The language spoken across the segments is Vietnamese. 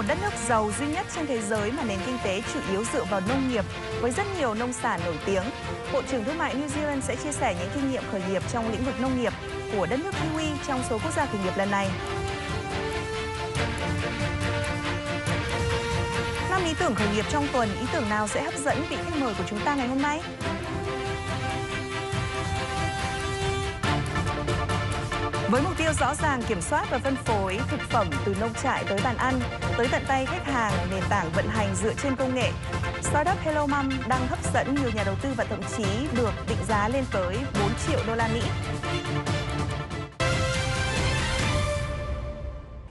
Một đất nước giàu duy nhất trên thế giới mà nền kinh tế chủ yếu dựa vào nông nghiệp với rất nhiều nông sản nổi tiếng. Bộ trưởng Thương mại New Zealand sẽ chia sẻ những kinh nghiệm khởi nghiệp trong lĩnh vực nông nghiệp của đất nước Kiwi trong số quốc gia khởi nghiệp lần này. 5 ý tưởng khởi nghiệp trong tuần, ý tưởng nào sẽ hấp dẫn vị khách mời của chúng ta ngày hôm nay? Với mục tiêu rõ ràng kiểm soát và phân phối thực phẩm từ nông trại tới bàn ăn, tới tận tay khách hàng, nền tảng vận hành dựa trên công nghệ, startup Hello Mum đang hấp dẫn nhiều nhà đầu tư và thậm chí được định giá lên tới 4 triệu đô la Mỹ.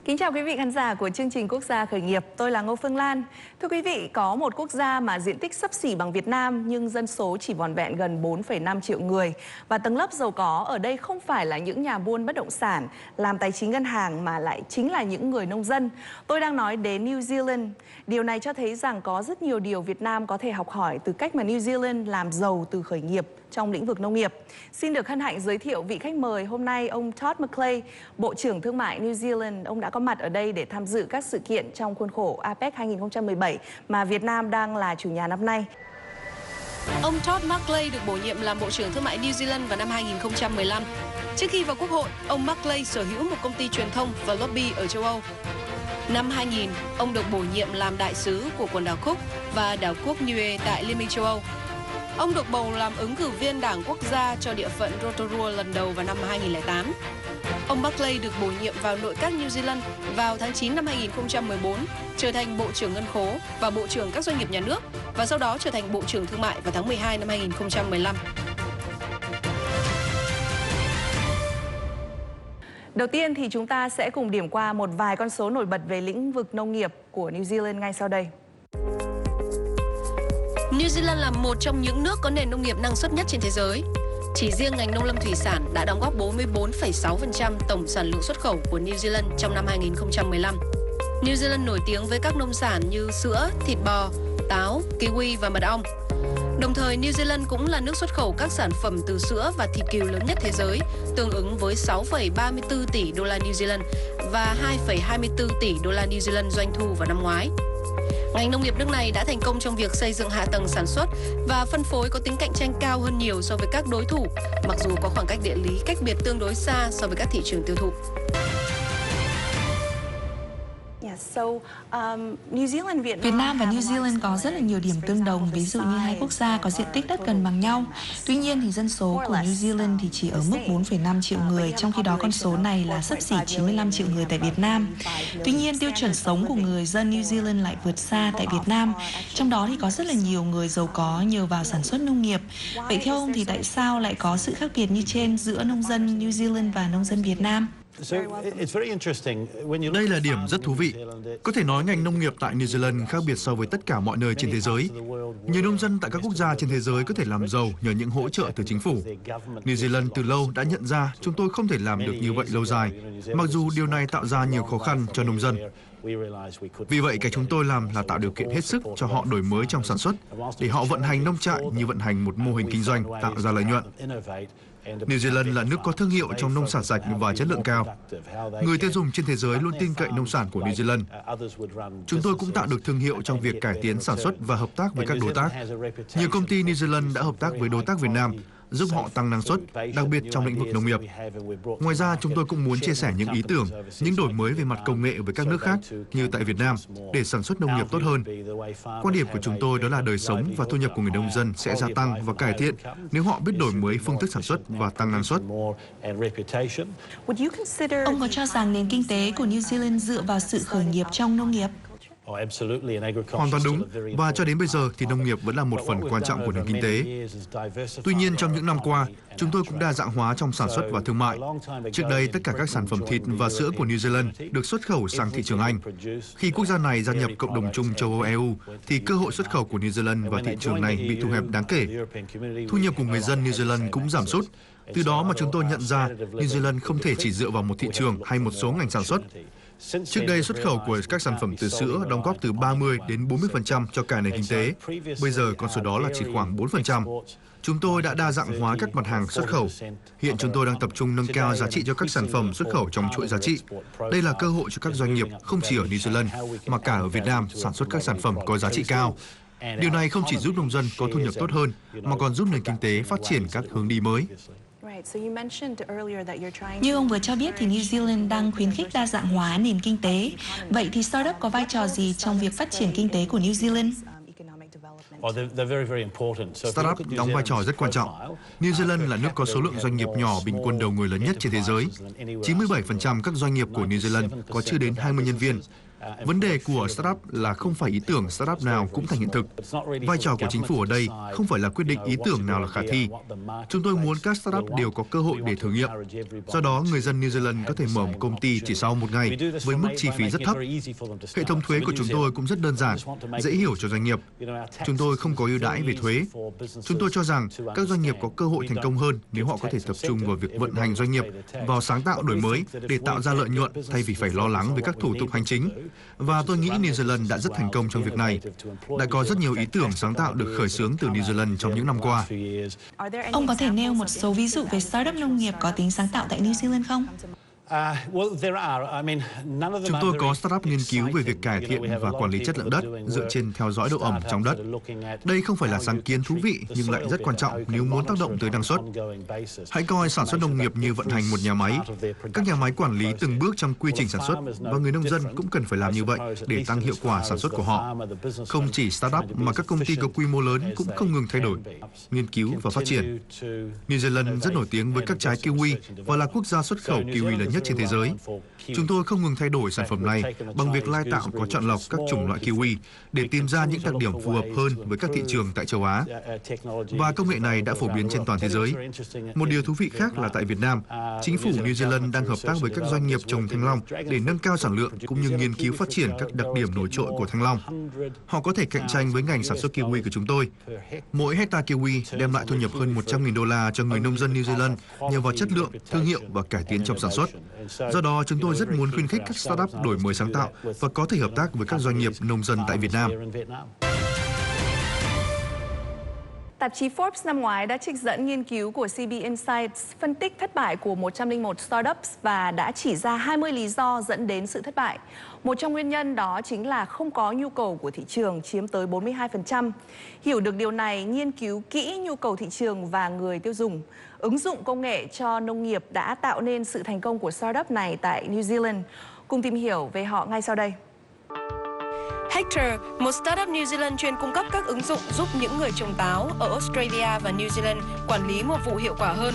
Kính chào quý vị khán giả của chương trình Quốc gia khởi nghiệp, tôi là Ngô Phương Lan. Thưa quý vị, có một quốc gia mà diện tích xấp xỉ bằng Việt Nam nhưng dân số chỉ vỏn vẹn gần 4,5 triệu người. Và tầng lớp giàu có ở đây không phải là những nhà buôn bất động sản, làm tài chính ngân hàng mà lại chính là những người nông dân. Tôi đang nói đến New Zealand. Điều này cho thấy rằng có rất nhiều điều Việt Nam có thể học hỏi từ cách mà New Zealand làm giàu từ khởi nghiệp trong lĩnh vực nông nghiệp. Xin được hân hạnh giới thiệu vị khách mời hôm nay, ông Todd McClay, Bộ trưởng Thương mại New Zealand. Ông đã có mặt ở đây để tham dự các sự kiện trong khuôn khổ APEC 2017 mà Việt Nam đang là chủ nhà năm nay. Ông Todd McClay được bổ nhiệm làm Bộ trưởng Thương mại New Zealand vào năm 2015. Trước khi vào Quốc hội, ông McClay sở hữu một công ty truyền thông và lobby ở châu Âu. Năm 2000, ông được bổ nhiệm làm đại sứ của quần đảo Cook và đảo quốc Niue tại Liên minh châu Âu. Ông được bầu làm ứng cử viên Đảng Quốc gia cho địa phận Rotorua lần đầu vào năm 2008. Ông McClay được bổ nhiệm vào nội các New Zealand vào tháng 9 năm 2014, trở thành Bộ trưởng Ngân khố và Bộ trưởng các doanh nghiệp nhà nước, và sau đó trở thành Bộ trưởng Thương mại vào tháng 12 năm 2015. Đầu tiên thì chúng ta sẽ cùng điểm qua một vài con số nổi bật về lĩnh vực nông nghiệp của New Zealand ngay sau đây. New Zealand là một trong những nước có nền nông nghiệp năng suất nhất trên thế giới. Chỉ riêng ngành nông lâm thủy sản đã đóng góp 44,6% tổng sản lượng xuất khẩu của New Zealand trong năm 2015. New Zealand nổi tiếng với các nông sản như sữa, thịt bò, táo, kiwi và mật ong. Đồng thời, New Zealand cũng là nước xuất khẩu các sản phẩm từ sữa và thịt cừu lớn nhất thế giới, tương ứng với 6,34 tỷ đô la New Zealand và 2,24 tỷ đô la New Zealand doanh thu vào năm ngoái. Ngành nông nghiệp nước này đã thành công trong việc xây dựng hạ tầng sản xuất và phân phối có tính cạnh tranh cao hơn nhiều so với các đối thủ, mặc dù có khoảng cách địa lý cách biệt tương đối xa so với các thị trường tiêu thụ. Việt Nam và New Zealand có rất là nhiều điểm tương đồng, ví dụ như hai quốc gia có diện tích đất gần bằng nhau. Tuy nhiên thì dân số của New Zealand thì chỉ ở mức 4,5 triệu người, trong khi đó con số này là xấp xỉ 95 triệu người tại Việt Nam. Tuy nhiên tiêu chuẩn sống của người dân New Zealand lại vượt xa tại Việt Nam. Trong đó thì có rất là nhiều người giàu có nhờ vào sản xuất nông nghiệp. Vậy theo ông thì tại sao lại có sự khác biệt như trên giữa nông dân New Zealand và nông dân Việt Nam? Đây là điểm rất thú vị. Có thể nói ngành nông nghiệp tại New Zealand khác biệt so với tất cả mọi nơi trên thế giới. Nhiều nông dân tại các quốc gia trên thế giới có thể làm giàu nhờ những hỗ trợ từ chính phủ. New Zealand từ lâu đã nhận ra chúng tôi không thể làm được như vậy lâu dài, mặc dù điều này tạo ra nhiều khó khăn cho nông dân. Vì vậy, cái chúng tôi làm là tạo điều kiện hết sức cho họ đổi mới trong sản xuất, để họ vận hành nông trại như vận hành một mô hình kinh doanh tạo ra lợi nhuận. New Zealand là nước có thương hiệu trong nông sản sạch và chất lượng cao. Người tiêu dùng trên thế giới luôn tin cậy nông sản của New Zealand. Chúng tôi cũng tạo được thương hiệu trong việc cải tiến sản xuất và hợp tác với các đối tác. Nhiều công ty New Zealand đã hợp tác với đối tác Việt Nam, giúp họ tăng năng suất, đặc biệt trong lĩnh vực nông nghiệp. Ngoài ra, chúng tôi cũng muốn chia sẻ những ý tưởng, những đổi mới về mặt công nghệ với các nước khác, như tại Việt Nam, để sản xuất nông nghiệp tốt hơn. Quan điểm của chúng tôi đó là đời sống và thu nhập của người nông dân sẽ gia tăng và cải thiện nếu họ biết đổi mới phương thức sản xuất và tăng năng suất. Ông có cho rằng nền kinh tế của New Zealand dựa vào sự khởi nghiệp trong nông nghiệp? Hoàn toàn đúng, và cho đến bây giờ thì nông nghiệp vẫn là một phần quan trọng của nền kinh tế. Tuy nhiên, trong những năm qua, chúng tôi cũng đa dạng hóa trong sản xuất và thương mại. Trước đây, tất cả các sản phẩm thịt và sữa của New Zealand được xuất khẩu sang thị trường Anh. Khi quốc gia này gia nhập Cộng đồng chung châu Âu EU, thì cơ hội xuất khẩu của New Zealand vào thị trường này bị thu hẹp đáng kể. Thu nhập của người dân New Zealand cũng giảm sút. Từ đó mà chúng tôi nhận ra New Zealand không thể chỉ dựa vào một thị trường hay một số ngành sản xuất. Trước đây, xuất khẩu của các sản phẩm từ sữa đóng góp từ 30 đến 40% cho cả nền kinh tế. Bây giờ, con số đó là chỉ khoảng 4%. Chúng tôi đã đa dạng hóa các mặt hàng xuất khẩu. Hiện chúng tôi đang tập trung nâng cao giá trị cho các sản phẩm xuất khẩu trong chuỗi giá trị. Đây là cơ hội cho các doanh nghiệp không chỉ ở New Zealand mà cả ở Việt Nam sản xuất các sản phẩm có giá trị cao. Điều này không chỉ giúp nông dân có thu nhập tốt hơn mà còn giúp nền kinh tế phát triển các hướng đi mới. Như ông vừa cho biết thì New Zealand đang khuyến khích đa dạng hóa nền kinh tế. Vậy thì startup có vai trò gì trong việc phát triển kinh tế của New Zealand? Startup đóng vai trò rất quan trọng. New Zealand là nước có số lượng doanh nghiệp nhỏ bình quân đầu người lớn nhất trên thế giới. 97% các doanh nghiệp của New Zealand có chưa đến 20 nhân viên. Vấn đề của startup là không phải ý tưởng startup nào cũng thành hiện thực. Vai trò của chính phủ ở đây không phải là quyết định ý tưởng nào là khả thi. Chúng tôi muốn các startup đều có cơ hội để thử nghiệm. Do đó, người dân New Zealand có thể mở một công ty chỉ sau một ngày với mức chi phí rất thấp. Hệ thống thuế của chúng tôi cũng rất đơn giản, dễ hiểu cho doanh nghiệp. Chúng tôi không có ưu đãi về thuế. Chúng tôi cho rằng các doanh nghiệp có cơ hội thành công hơn nếu họ có thể tập trung vào việc vận hành doanh nghiệp, vào sáng tạo đổi mới để tạo ra lợi nhuận thay vì phải lo lắng về các thủ tục hành chính. Và tôi nghĩ New Zealand đã rất thành công trong việc này. Đã có rất nhiều ý tưởng sáng tạo được khởi xướng từ New Zealand trong những năm qua. Ông có thể nêu một số ví dụ về startup nông nghiệp có tính sáng tạo tại New Zealand không? Chúng tôi có startup nghiên cứu về việc cải thiện và quản lý chất lượng đất dựa trên theo dõi độ ẩm trong đất. Đây không phải là sáng kiến thú vị nhưng lại rất quan trọng nếu muốn tác động tới năng suất. Hãy coi sản xuất nông nghiệp như vận hành một nhà máy. Các nhà máy quản lý từng bước trong quy trình sản xuất và người nông dân cũng cần phải làm như vậy để tăng hiệu quả sản xuất của họ. Không chỉ startup mà các công ty có quy mô lớn cũng không ngừng thay đổi, nghiên cứu và phát triển. New Zealand rất nổi tiếng với các trái kiwi và là quốc gia xuất khẩu kiwi lớn nhất trên thế giới. Chúng tôi không ngừng thay đổi sản phẩm này bằng việc lai tạo có chọn lọc các chủng loại kiwi để tìm ra những đặc điểm phù hợp hơn với các thị trường tại châu Á. Và công nghệ này đã phổ biến trên toàn thế giới. Một điều thú vị khác là tại Việt Nam, chính phủ New Zealand đang hợp tác với các doanh nghiệp trồng thanh long để nâng cao sản lượng cũng như nghiên cứu phát triển các đặc điểm nổi trội của thanh long. Họ có thể cạnh tranh với ngành sản xuất kiwi của chúng tôi. Mỗi hectare kiwi đem lại thu nhập hơn 100.000 đô la cho người nông dân New Zealand nhờ vào chất lượng, thương hiệu và cải tiến trong sản xuất. Do đó, chúng tôi rất muốn khuyến khích các startup đổi mới sáng tạo và có thể hợp tác với các doanh nghiệp nông dân tại Việt Nam. Tạp chí Forbes năm ngoái đã trích dẫn nghiên cứu của CB Insights phân tích thất bại của 101 startups và đã chỉ ra 20 lý do dẫn đến sự thất bại. Một trong nguyên nhân đó chính là không có nhu cầu của thị trường chiếm tới 42%. Hiểu được điều này, nghiên cứu kỹ nhu cầu thị trường và người tiêu dùng, ứng dụng công nghệ cho nông nghiệp đã tạo nên sự thành công của startup này tại New Zealand. Cùng tìm hiểu về họ ngay sau đây. Hector, một startup New Zealand chuyên cung cấp các ứng dụng giúp những người trồng táo ở Australia và New Zealand quản lý mùa vụ hiệu quả hơn.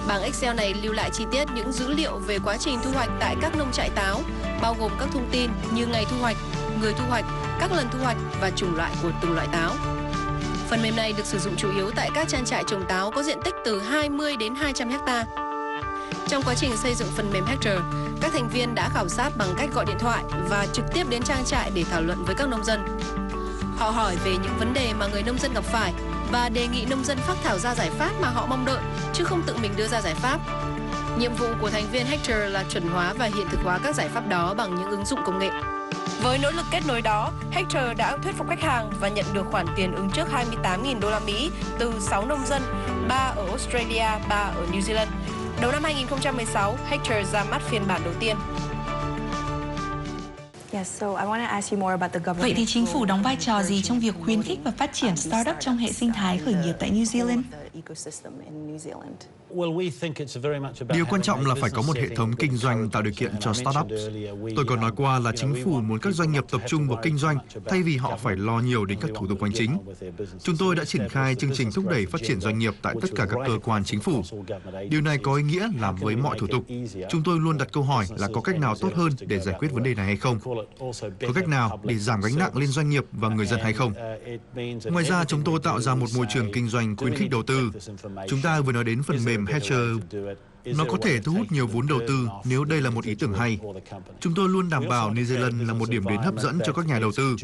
Bảng Excel này lưu lại chi tiết những dữ liệu về quá trình thu hoạch tại các nông trại táo, bao gồm các thông tin như ngày thu hoạch, người thu hoạch, các lần thu hoạch và chủng loại của từng loại táo. Phần mềm này được sử dụng chủ yếu tại các trang trại trồng táo có diện tích từ 20 đến 200 ha. Trong quá trình xây dựng phần mềm Hector, các thành viên đã khảo sát bằng cách gọi điện thoại và trực tiếp đến trang trại để thảo luận với các nông dân. Họ hỏi về những vấn đề mà người nông dân gặp phải và đề nghị nông dân phác thảo ra giải pháp mà họ mong đợi, chứ không tự mình đưa ra giải pháp. Nhiệm vụ của thành viên Hector là chuẩn hóa và hiện thực hóa các giải pháp đó bằng những ứng dụng công nghệ. Với nỗ lực kết nối đó, Hector đã thuyết phục khách hàng và nhận được khoản tiền ứng trước 28.000 đô la Mỹ từ 6 nông dân, 3 ở Australia, 3 ở New Zealand. Đầu năm 2016, Hector ra mắt phiên bản đầu tiên. Vậy thì chính phủ đóng vai trò gì trong việc khuyến khích và phát triển startup trong hệ sinh thái khởi nghiệp tại New Zealand? Điều quan trọng là phải có một hệ thống kinh doanh tạo điều kiện cho startups. Tôi còn nói qua là chính phủ muốn các doanh nghiệp tập trung vào kinh doanh thay vì họ phải lo nhiều đến các thủ tục hành chính. Chúng tôi đã triển khai chương trình thúc đẩy phát triển doanh nghiệp tại tất cả các cơ quan chính phủ. Điều này có ý nghĩa là với mọi thủ tục, chúng tôi luôn đặt câu hỏi là có cách nào tốt hơn để giải quyết vấn đề này hay không? Có cách nào để giảm gánh nặng lên doanh nghiệp và người dân hay không? Ngoài ra, chúng tôi tạo ra một môi trường kinh doanh khuyến khích đầu tư. Chúng ta vừa nói đến phần mềm Hector. Nó có thể thu hút nhiều vốn đầu tư nếu đây là một ý tưởng hay. Chúng tôi luôn đảm bảo New Zealand là một điểm đến hấp dẫn cho các nhà đầu tư.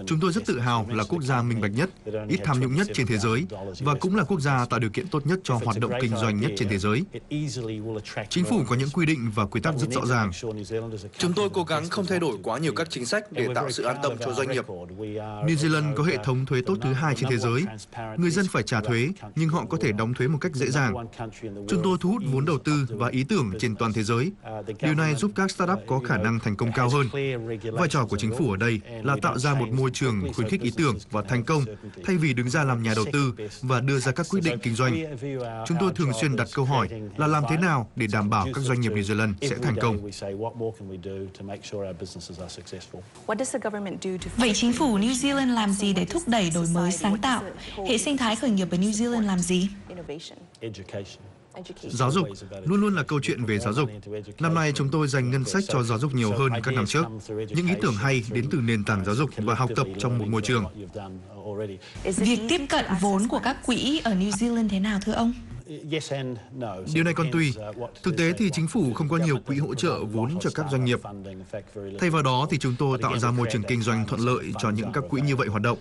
Chúng tôi rất tự hào là quốc gia minh bạch nhất, ít tham nhũng nhất trên thế giới và cũng là quốc gia tạo điều kiện tốt nhất cho hoạt động kinh doanh nhất trên thế giới. Chính phủ có những quy định và quy tắc rất rõ ràng. Chúng tôi cố gắng không thay đổi quá nhiều các chính sách để tạo sự an tâm cho doanh nghiệp. New Zealand có hệ thống thuế tốt thứ hai trên thế giới. Người dân phải trả thuế, nhưng họ có thể đóng thuế một cách dễ dàng. Chúng tôi thu hút vốn đầu tư và ý tưởng trên toàn thế giới. Điều này giúp các startup có khả năng thành công cao hơn. Vai trò của chính phủ ở đây là tạo ra một môi trường khuyến khích ý tưởng và thành công, thay vì đứng ra làm nhà đầu tư và đưa ra các quyết định kinh doanh. Chúng tôi thường xuyên đặt câu hỏi là làm thế nào để đảm bảo các doanh nghiệp New Zealand sẽ thành công. Vậy chính phủ New Zealand làm gì để thúc đẩy đổi mới sáng tạo? Hệ sinh thái khởi nghiệp ở New Zealand làm gì? Giáo dục luôn luôn là câu chuyện về giáo dục. Năm nay chúng tôi dành ngân sách cho giáo dục nhiều hơn các năm trước. Những ý tưởng hay đến từ nền tảng giáo dục và học tập trong một môi trường. Việc tiếp cận vốn của các quỹ ở New Zealand thế nào thưa ông? Điều này còn tùy. Thực tế thì chính phủ không có nhiều quỹ hỗ trợ vốn cho các doanh nghiệp. Thay vào đó thì chúng tôi tạo ra môi trường kinh doanh thuận lợi cho những các quỹ như vậy hoạt động.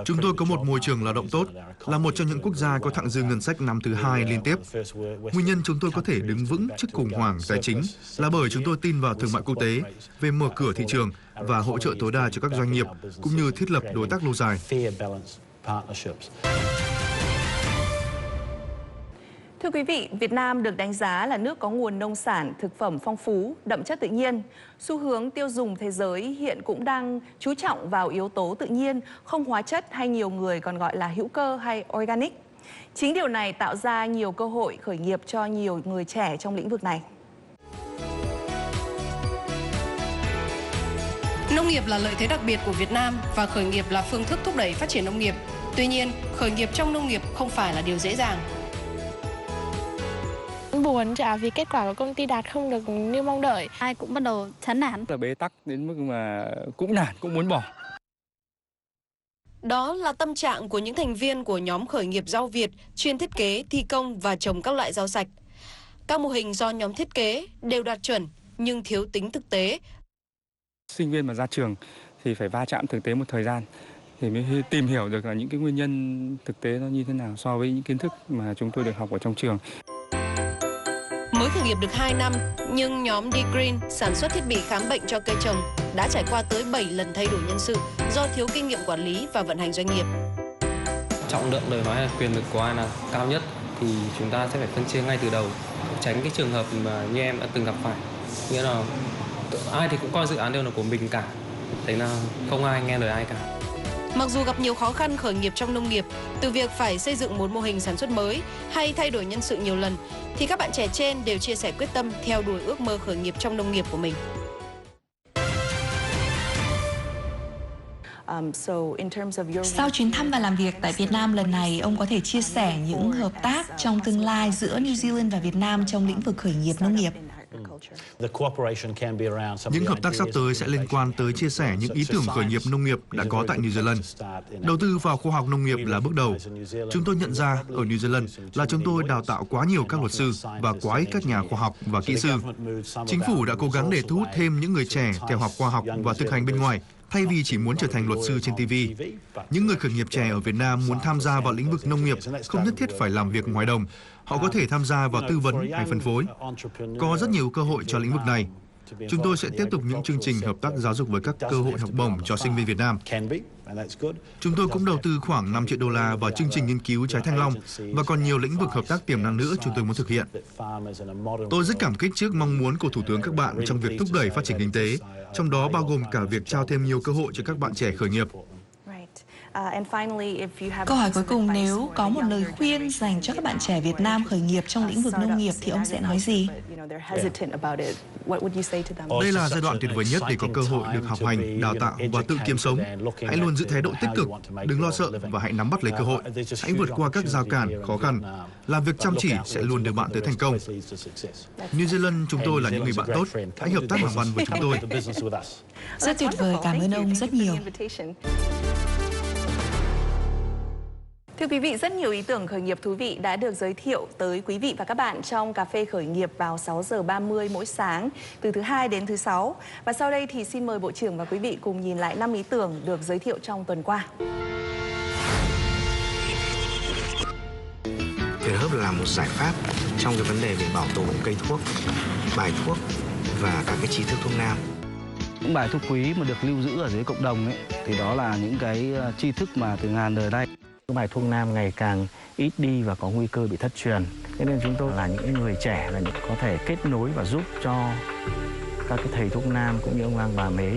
Chúng tôi có một môi trường lao động tốt, là một trong những quốc gia có thặng dư ngân sách năm thứ hai liên tiếp. Nguyên nhân chúng tôi có thể đứng vững trước khủng hoảng tài chính là bởi chúng tôi tin vào thương mại quốc tế, về mở cửa thị trường và hỗ trợ tối đa cho các doanh nghiệp, cũng như thiết lập đối tác lâu dài. Thưa quý vị, Việt Nam được đánh giá là nước có nguồn nông sản, thực phẩm phong phú, đậm chất tự nhiên. Xu hướng tiêu dùng thế giới hiện cũng đang chú trọng vào yếu tố tự nhiên, không hóa chất hay nhiều người còn gọi là hữu cơ hay organic. Chính điều này tạo ra nhiều cơ hội khởi nghiệp cho nhiều người trẻ trong lĩnh vực này. Nông nghiệp là lợi thế đặc biệt của Việt Nam và khởi nghiệp là phương thức thúc đẩy phát triển nông nghiệp. Tuy nhiên, khởi nghiệp trong nông nghiệp không phải là điều dễ dàng. Buồn vì kết quả của công ty đạt không được như mong đợi. Ai cũng bắt đầu chán nản. Là bế tắc đến mức mà cũng nản, cũng muốn bỏ. Đó là tâm trạng của những thành viên của nhóm khởi nghiệp rau Việt chuyên thiết kế, thi công và trồng các loại rau sạch. Các mô hình do nhóm thiết kế đều đạt chuẩn nhưng thiếu tính thực tế. Sinh viên mà ra trường thì phải va chạm thực tế một thời gian thì mới tìm hiểu được là những cái nguyên nhân thực tế nó như thế nào so với những kiến thức mà chúng tôi được học ở trong trường. Mới khởi nghiệp được 2 năm, nhưng nhóm D-Green sản xuất thiết bị khám bệnh cho cây trồng đã trải qua tới 7 lần thay đổi nhân sự do thiếu kinh nghiệm quản lý và vận hành doanh nghiệp. Trọng lượng lời nói là quyền lực của ai là cao nhất thì chúng ta sẽ phải phân chia ngay từ đầu, tránh cái trường hợp mà như em đã từng gặp phải. Nghĩa là ai thì cũng coi dự án đều là của mình cả, thế là không ai nghe lời ai cả. Mặc dù gặp nhiều khó khăn khởi nghiệp trong nông nghiệp, từ việc phải xây dựng một mô hình sản xuất mới hay thay đổi nhân sự nhiều lần, thì các bạn trẻ trên đều chia sẻ quyết tâm theo đuổi ước mơ khởi nghiệp trong nông nghiệp của mình. Sau chuyến thăm và làm việc tại Việt Nam lần này, ông có thể chia sẻ những hợp tác trong tương lai giữa New Zealand và Việt Nam trong lĩnh vực khởi nghiệp nông nghiệp. Những hợp tác sắp tới sẽ liên quan tới chia sẻ những ý tưởng khởi nghiệp nông nghiệp đã có tại New Zealand. Đầu tư vào khoa học nông nghiệp là bước đầu. Chúng tôi nhận ra ở New Zealand là chúng tôi đào tạo quá nhiều các luật sư và quá ít các nhà khoa học và kỹ sư. Chính phủ đã cố gắng để thu hút thêm những người trẻ theo học khoa học và thực hành bên ngoài, thay vì chỉ muốn trở thành luật sư trên TV. Những người khởi nghiệp trẻ ở Việt Nam muốn tham gia vào lĩnh vực nông nghiệp không nhất thiết phải làm việc ngoài đồng. Họ có thể tham gia vào tư vấn hay phân phối. Có rất nhiều cơ hội cho lĩnh vực này. Chúng tôi sẽ tiếp tục những chương trình hợp tác giáo dục với các cơ hội học bổng cho sinh viên Việt Nam. Chúng tôi cũng đầu tư khoảng 5 triệu đô la vào chương trình nghiên cứu trái thanh long và còn nhiều lĩnh vực hợp tác tiềm năng nữa chúng tôi muốn thực hiện. Tôi rất cảm kích trước mong muốn của Thủ tướng các bạn trong việc thúc đẩy phát triển kinh tế, trong đó bao gồm cả việc trao thêm nhiều cơ hội cho các bạn trẻ khởi nghiệp. Câu hỏi cuối cùng, nếu có một lời khuyên dành cho các bạn trẻ Việt Nam khởi nghiệp trong lĩnh vực nông nghiệp thì ông sẽ nói gì? Đây là giai đoạn tuyệt vời nhất để có cơ hội được học hành, đào tạo và tự kiếm sống. Hãy luôn giữ thái độ tích cực, đừng lo sợ và hãy nắm bắt lấy cơ hội. Hãy vượt qua các rào cản, khó khăn. Làm việc chăm chỉ sẽ luôn đưa bạn tới thành công. New Zealand, chúng tôi là những người bạn tốt. Hãy hợp tác làm ăn với chúng tôi. Rất tuyệt vời, cảm ơn ông rất nhiều. Thưa quý vị, rất nhiều ý tưởng khởi nghiệp thú vị đã được giới thiệu tới quý vị và các bạn trong cà phê khởi nghiệp vào 6 giờ 30 mỗi sáng từ thứ Hai đến thứ Sáu. Và sau đây thì xin mời Bộ trưởng và quý vị cùng nhìn lại 5 ý tưởng được giới thiệu trong tuần qua. Việt Hớp là một giải pháp trong cái vấn đề về bảo tồn cây thuốc, bài thuốc và các cái tri thức thuốc nam. Những bài thuốc quý mà được lưu giữ ở dưới cộng đồng ấy, thì đó là những cái tri thức mà từ ngàn đời nay. Các bài thuốc nam ngày càng ít đi và có nguy cơ bị thất truyền. Thế nên chúng tôi là những người trẻ là những có thể kết nối và giúp cho các cái thầy thuốc nam cũng như ông lang bà mế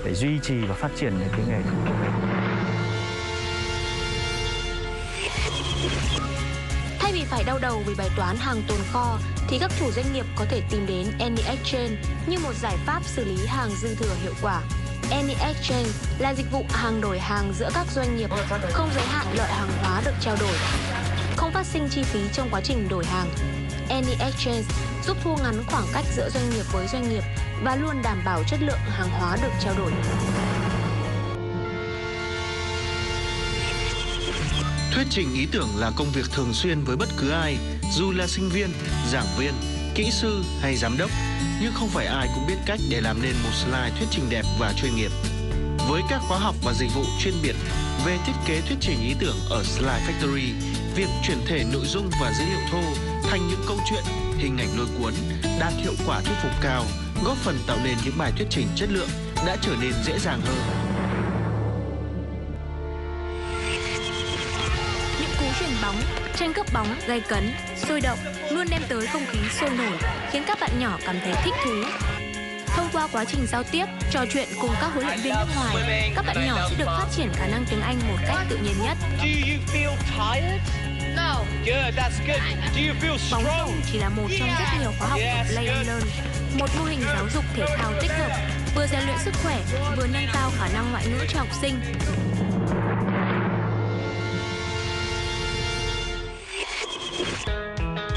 để duy trì và phát triển những cái nghề thuốc này. Thay vì phải đau đầu vì bài toán hàng tồn kho, thì các chủ doanh nghiệp có thể tìm đến AnyExchange như một giải pháp xử lý hàng dư thừa hiệu quả. AnyExchange là dịch vụ hàng đổi hàng giữa các doanh nghiệp, không giới hạn loại hàng hóa được trao đổi, không phát sinh chi phí trong quá trình đổi hàng. AnyExchange giúp thu ngắn khoảng cách giữa doanh nghiệp với doanh nghiệp và luôn đảm bảo chất lượng hàng hóa được trao đổi. Thuyết trình ý tưởng là công việc thường xuyên với bất cứ ai, dù là sinh viên, giảng viên, kỹ sư hay giám đốc, nhưng không phải ai cũng biết cách để làm nên một slide thuyết trình đẹp và chuyên nghiệp. Với các khóa học và dịch vụ chuyên biệt về thiết kế thuyết trình ý tưởng ở Slide Factory, việc chuyển thể nội dung và dữ liệu thô thành những câu chuyện, hình ảnh lôi cuốn, đạt hiệu quả thuyết phục cao, góp phần tạo nên những bài thuyết trình chất lượng đã trở nên dễ dàng hơn. Chuyền bóng, tranh cướp bóng, gay cấn, sôi động luôn đem tới không khí sôi nổi, khiến các bạn nhỏ cảm thấy thích thú. Thông qua quá trình giao tiếp, trò chuyện cùng các huấn luyện viên nước ngoài, các bạn nhỏ sẽ được phát triển khả năng tiếng Anh một cách tự nhiên nhất. Bóng rổ chỉ là một trong rất nhiều khóa học của Play and Learn, một mô hình giáo dục thể thao tích hợp, vừa rèn luyện sức khỏe, vừa nâng cao khả năng ngoại ngữ cho học sinh.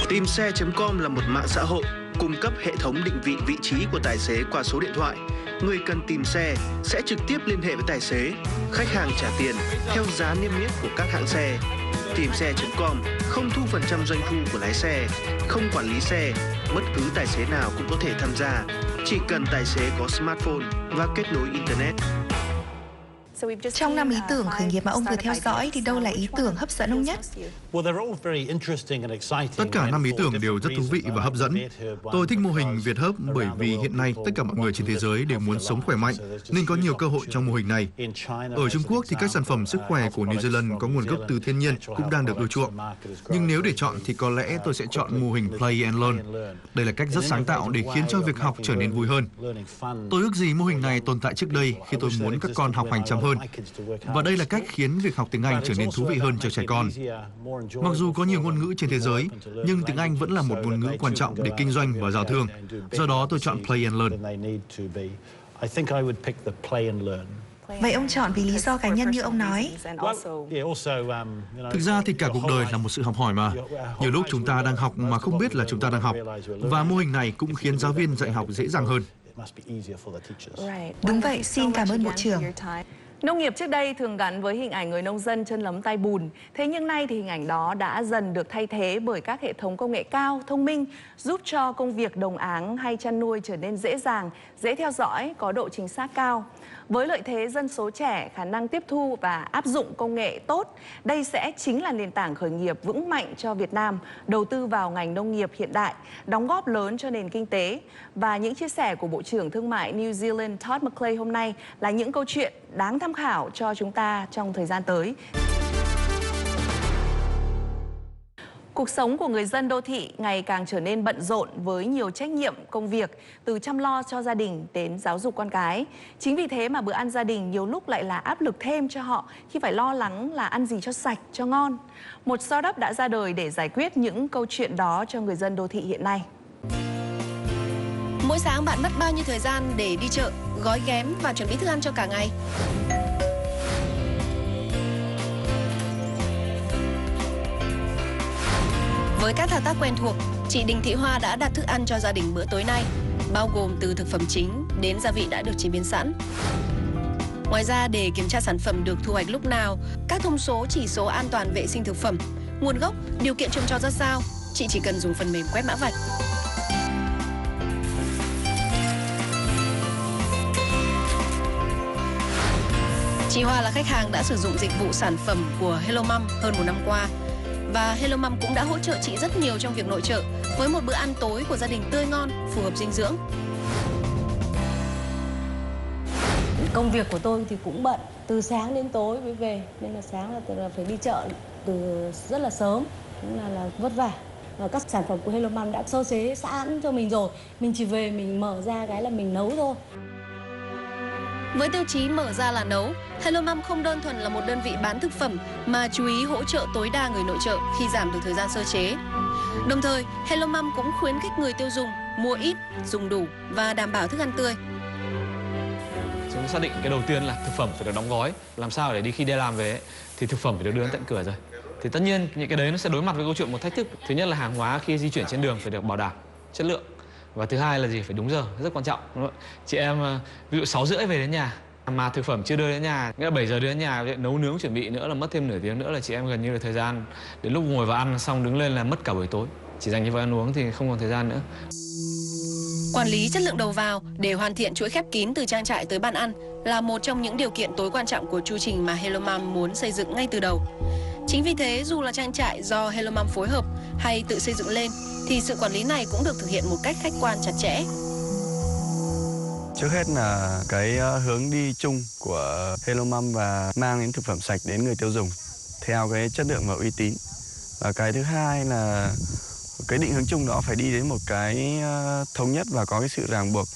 Tìm xe.com là một mạng xã hội cung cấp hệ thống định vị vị trí của tài xế qua số điện thoại. Người cần tìm xe sẽ trực tiếp liên hệ với tài xế. Khách hàng trả tiền theo giá niêm yết của các hãng xe. Tìm xe.com không thu phần trăm doanh thu của lái xe, không quản lý xe, bất cứ tài xế nào cũng có thể tham gia. Chỉ cần tài xế có smartphone và kết nối Internet. Trong 5 ý tưởng khởi nghiệp mà ông vừa theo dõi thì đâu là ý tưởng hấp dẫn ông nhất? Tất cả 5 ý tưởng đều rất thú vị và hấp dẫn. Tôi thích mô hình Việt Hớp bởi vì hiện nay tất cả mọi người trên thế giới đều muốn sống khỏe mạnh nên có nhiều cơ hội trong mô hình này. Ở Trung Quốc thì các sản phẩm sức khỏe của New Zealand có nguồn gốc từ thiên nhiên cũng đang được ưa chuộng. Nhưng nếu để chọn thì có lẽ tôi sẽ chọn mô hình Play and Learn. Đây là cách rất sáng tạo để khiến cho việc học trở nên vui hơn. Tôi ước gì mô hình này tồn tại trước đây khi tôi muốn các con học hành chăm hơn. Và đây là cách khiến việc học tiếng Anh trở nên thú vị hơn cho trẻ con. Mặc dù có nhiều ngôn ngữ trên thế giới, nhưng tiếng Anh vẫn là một ngôn ngữ quan trọng để kinh doanh và giao thương. Do đó tôi chọn Play and Learn. Vậy ông chọn vì lý do cá nhân như ông nói? Thực ra thì cả cuộc đời là một sự học hỏi mà. Nhiều lúc chúng ta đang học mà không biết là chúng ta đang học. Và mô hình này cũng khiến giáo viên dạy học dễ dàng hơn. Đúng vậy, xin cảm ơn Bộ trưởng. Nông nghiệp trước đây thường gắn với hình ảnh người nông dân chân lấm tay bùn. Thế nhưng nay thì hình ảnh đó đã dần được thay thế bởi các hệ thống công nghệ cao, thông minh, giúp cho công việc đồng áng hay chăn nuôi trở nên dễ dàng, dễ theo dõi, có độ chính xác cao. Với lợi thế dân số trẻ, khả năng tiếp thu và áp dụng công nghệ tốt, đây sẽ chính là nền tảng khởi nghiệp vững mạnh cho Việt Nam, đầu tư vào ngành nông nghiệp hiện đại, đóng góp lớn cho nền kinh tế. Và những chia sẻ của Bộ trưởng Thương mại New Zealand Todd McClay hôm nay là những câu chuyện đáng tham khảo cho chúng ta trong thời gian tới. Cuộc sống của người dân đô thị ngày càng trở nên bận rộn với nhiều trách nhiệm công việc, từ chăm lo cho gia đình đến giáo dục con cái. Chính vì thế mà bữa ăn gia đình nhiều lúc lại là áp lực thêm cho họ khi phải lo lắng là ăn gì cho sạch, cho ngon. Một startup đã ra đời để giải quyết những câu chuyện đó cho người dân đô thị hiện nay. Mỗi sáng bạn mất bao nhiêu thời gian để đi chợ, gói ghém và chuẩn bị thức ăn cho cả ngày? Với các thao tác quen thuộc, chị Đinh Thị Hoa đã đặt thức ăn cho gia đình bữa tối nay, bao gồm từ thực phẩm chính đến gia vị đã được chế biến sẵn. Ngoài ra, để kiểm tra sản phẩm được thu hoạch lúc nào, các thông số chỉ số an toàn vệ sinh thực phẩm, nguồn gốc, điều kiện trồng trọt ra sao, chị chỉ cần dùng phần mềm quét mã vạch. Chị Hoa là khách hàng đã sử dụng dịch vụ sản phẩm của Hello Mum hơn 1 năm qua. Và Hello Mum cũng đã hỗ trợ chị rất nhiều trong việc nội trợ với một bữa ăn tối của gia đình tươi ngon, phù hợp dinh dưỡng. Công việc của tôi thì cũng bận, từ sáng đến tối mới về, nên là sáng là phải đi chợ từ rất là sớm, cũng là vất vả. Và các sản phẩm của Hello Mum đã sơ chế sẵn cho mình rồi, mình chỉ về mình mở ra cái là mình nấu thôi. Với tiêu chí mở ra là nấu, Hello Mum không đơn thuần là một đơn vị bán thực phẩm mà chú ý hỗ trợ tối đa người nội trợ khi giảm được thời gian sơ chế. Đồng thời, Hello Mum cũng khuyến khích người tiêu dùng mua ít, dùng đủ và đảm bảo thức ăn tươi. Chúng xác định cái đầu tiên là thực phẩm phải được đóng gói, làm sao để khi đi làm về thì thực phẩm phải được đưa đến tận cửa rồi. Thì tất nhiên những cái đấy nó sẽ đối mặt với câu chuyện một thách thức. Thứ nhất là hàng hóa khi di chuyển trên đường phải được bảo đảm chất lượng. Và thứ hai là gì? Phải đúng giờ, rất quan trọng. Chị em ví dụ 6:30 về đến nhà mà thực phẩm chưa đưa đến nhà, nghĩa là 7 giờ đưa đến nhà, nấu nướng chuẩn bị nữa là mất thêm nửa tiếng nữa là chị em gần như là thời gian đến lúc ngồi vào ăn xong đứng lên là mất cả buổi tối. Chỉ dành cho việc ăn uống thì không còn thời gian nữa. Quản lý chất lượng đầu vào để hoàn thiện chuỗi khép kín từ trang trại tới bàn ăn là một trong những điều kiện tối quan trọng của chu trình mà Hello Mum muốn xây dựng ngay từ đầu. Chính vì thế, dù là trang trại do Hello Mum phối hợp hay tự xây dựng lên, thì sự quản lý này cũng được thực hiện một cách khách quan chặt chẽ. Trước hết là cái hướng đi chung của Hello Mum và mang đến thực phẩm sạch đến người tiêu dùng theo cái chất lượng và uy tín. Và cái thứ hai là cái định hướng chung đó phải đi đến một cái thống nhất và có cái sự ràng buộc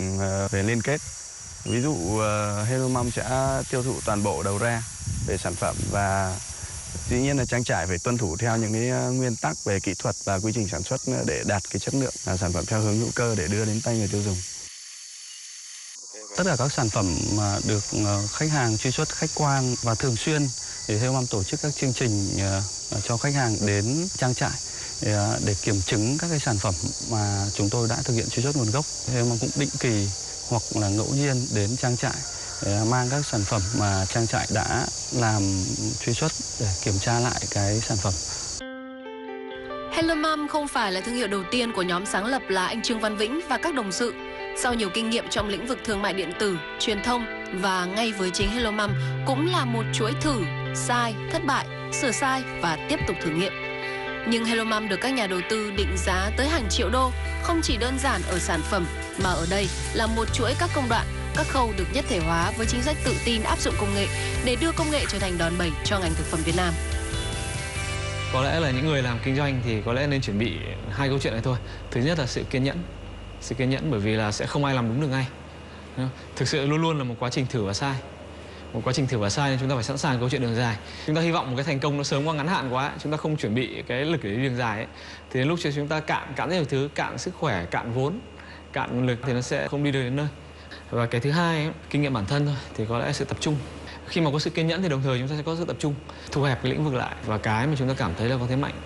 về liên kết. Ví dụ Hello Mum sẽ tiêu thụ toàn bộ đầu ra về sản phẩm và dĩ nhiên là trang trại phải tuân thủ theo những cái nguyên tắc về kỹ thuật và quy trình sản xuất để đạt cái chất lượng sản phẩm theo hướng hữu cơ để đưa đến tay người tiêu dùng. Tất cả các sản phẩm mà được khách hàng truy xuất khách quan và thường xuyên thì Hello Mum tổ chức các chương trình cho khách hàng đến trang trại để kiểm chứng các cái sản phẩm mà chúng tôi đã thực hiện truy xuất nguồn gốc. Hello Mum cũng định kỳ hoặc là ngẫu nhiên đến trang trại để mang các sản phẩm mà trang trại đã làm truy xuất để kiểm tra lại cái sản phẩm. Hello Mum không phải là thương hiệu đầu tiên của nhóm sáng lập là anh Trương Văn Vĩnh và các đồng sự. Sau nhiều kinh nghiệm trong lĩnh vực thương mại điện tử, truyền thông và ngay với chính Hello Mum cũng là một chuỗi thử, sai, thất bại, sửa sai và tiếp tục thử nghiệm. Nhưng Hello Mum được các nhà đầu tư định giá tới hàng triệu đô, không chỉ đơn giản ở sản phẩm mà ở đây là một chuỗi các công đoạn, các khâu được nhất thể hóa với chính sách tự tin áp dụng công nghệ để đưa công nghệ trở thành đòn bẩy cho ngành thực phẩm Việt Nam. Có lẽ là những người làm kinh doanh thì có lẽ nên chuẩn bị hai câu chuyện này thôi. Thứ nhất là sự kiên nhẫn. Sự kiên nhẫn bởi vì là sẽ không ai làm đúng được ngay. Thực sự luôn luôn là một quá trình thử và sai. Một quá trình thử và sai nên chúng ta phải sẵn sàng câu chuyện đường dài. Chúng ta hy vọng một cái thành công nó sớm qua ngắn hạn quá, chúng ta không chuẩn bị cái lực để đi đường dài ấy. Thì đến lúc chúng ta cạn rất nhiều thứ, cạn sức khỏe, cạn vốn, cạn nguồn lực thì nó sẽ không đi được đến nơi. Và cái thứ hai ấy, kinh nghiệm bản thân thôi thì có lẽ sự tập trung. Khi mà có sự kiên nhẫn thì đồng thời chúng ta sẽ có sự tập trung, thu hẹp cái lĩnh vực lại và cái mà chúng ta cảm thấy là có thế mạnh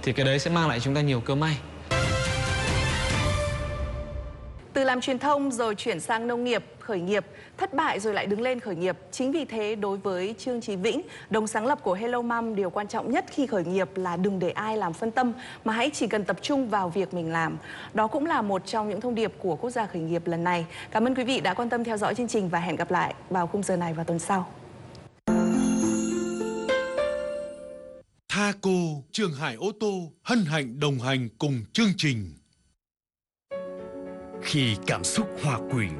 thì cái đấy sẽ mang lại chúng ta nhiều cơ may. Từ làm truyền thông rồi chuyển sang nông nghiệp, khởi nghiệp, thất bại rồi lại đứng lên khởi nghiệp. Chính vì thế đối với Trương Chí Vĩnh, đồng sáng lập của Hello Mum, điều quan trọng nhất khi khởi nghiệp là đừng để ai làm phân tâm mà hãy chỉ cần tập trung vào việc mình làm. Đó cũng là một trong những thông điệp của Quốc gia khởi nghiệp lần này. Cảm ơn quý vị đã quan tâm theo dõi chương trình và hẹn gặp lại vào khung giờ này vào tuần sau. Thaco, Trường Hải ô tô hân hạnh đồng hành cùng chương trình. Khi cảm xúc hòa quyện